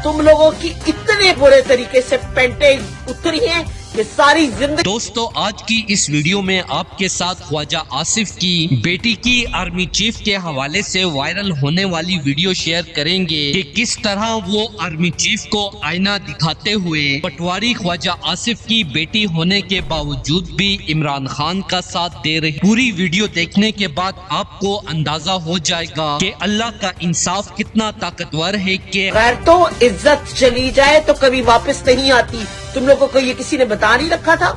तुम लोगों की इतने बुरे तरीके से पेंटें उतरी हैं कि सारी जिंदगी। दोस्तों, आज की इस वीडियो में आपके साथ ख्वाजा आसिफ की बेटी की आर्मी चीफ के हवाले से वायरल होने वाली वीडियो शेयर करेंगे कि किस तरह वो आर्मी चीफ को आईना दिखाते हुए पटवारी ख्वाजा आसिफ की बेटी होने के बावजूद भी इमरान खान का साथ दे रही। पूरी वीडियो देखने के बाद आपको अंदाजा हो जाएगा कि अल्लाह का इंसाफ कितना ताकतवर है कि गैर तो इज्जत चली जाए तो कभी वापस नहीं आती। तुम लोगों को ये किसी ने बता नहीं रखा था?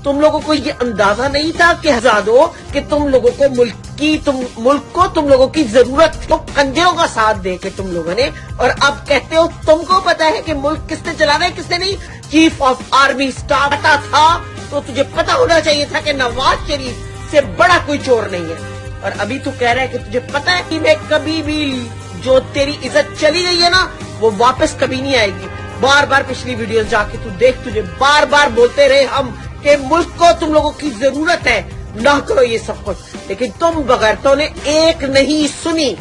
तुम लोगों को ये अंदाजा नहीं था कि आजादो कि तुम लोगों को मुल्क को तुम लोगों की जरूरत थी। तो कंजरों का साथ दे के तुम लोगों ने, और अब कहते हो तुमको पता है कि मुल्क किसने चलाना है किसने नहीं। चीफ ऑफ आर्मी स्टाफ पता था तो तुझे पता होना चाहिए था कि नवाज शरीफ से बड़ा कोई चोर नहीं है। और अभी तू कह रहा है कि तुझे पता है कि मैं कभी भी जो तेरी इज्जत चली गई है ना वो वापस कभी नहीं आएगी। बार बार पिछली वीडियोस जाके तू देख, तुझे बार बार बोलते रहे हम कि मुल्क को तुम लोगों की जरूरत है, ना करो ये सब कुछ, लेकिन तुम बगैरतों ने एक नहीं सुनी।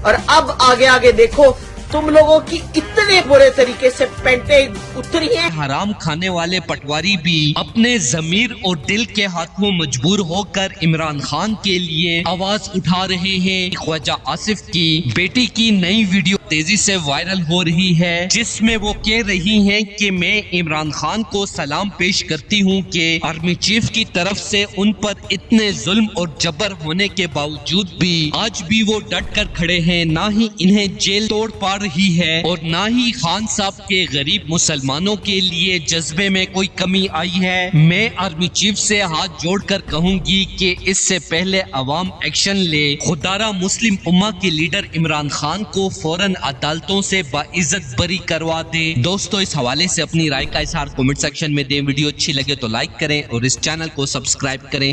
और अब आगे आगे देखो तुम लोगों की इतने बुरे तरीके से पेंटें उतरी हैं। हराम खाने वाले पटवारी भी अपने जमीर और दिल के हाथों मजबूर होकर इमरान खान के लिए आवाज उठा रहे हैं। ख्वाजा आसिफ की बेटी की नई वीडियो तेजी से वायरल हो रही है, जिसमें वो कह रही हैं कि मैं इमरान खान को सलाम पेश करती हूं कि आर्मी चीफ की तरफ से उन पर इतने जुल्म और जबर होने के बावजूद भी आज भी वो डट कर खड़े हैं। ना ही इन्हें जेल तोड़ पा रही है और ना ही खान साहब के गरीब मुसलमानों के लिए जज्बे में कोई कमी आई है। मैं आर्मी चीफ से हाथ जोड़कर कहूंगी कि इससे पहले अवाम एक्शन ले, खुदारा मुस्लिम उम्मा के लीडर इमरान खान को फौरन अदालतों से बाइज्जत बरी करवा दे। दोस्तों, इस हवाले से अपनी राय का इजहार कमेंट सेक्शन में दें। वीडियो अच्छी लगे तो लाइक करें और इस चैनल को सब्सक्राइब करें।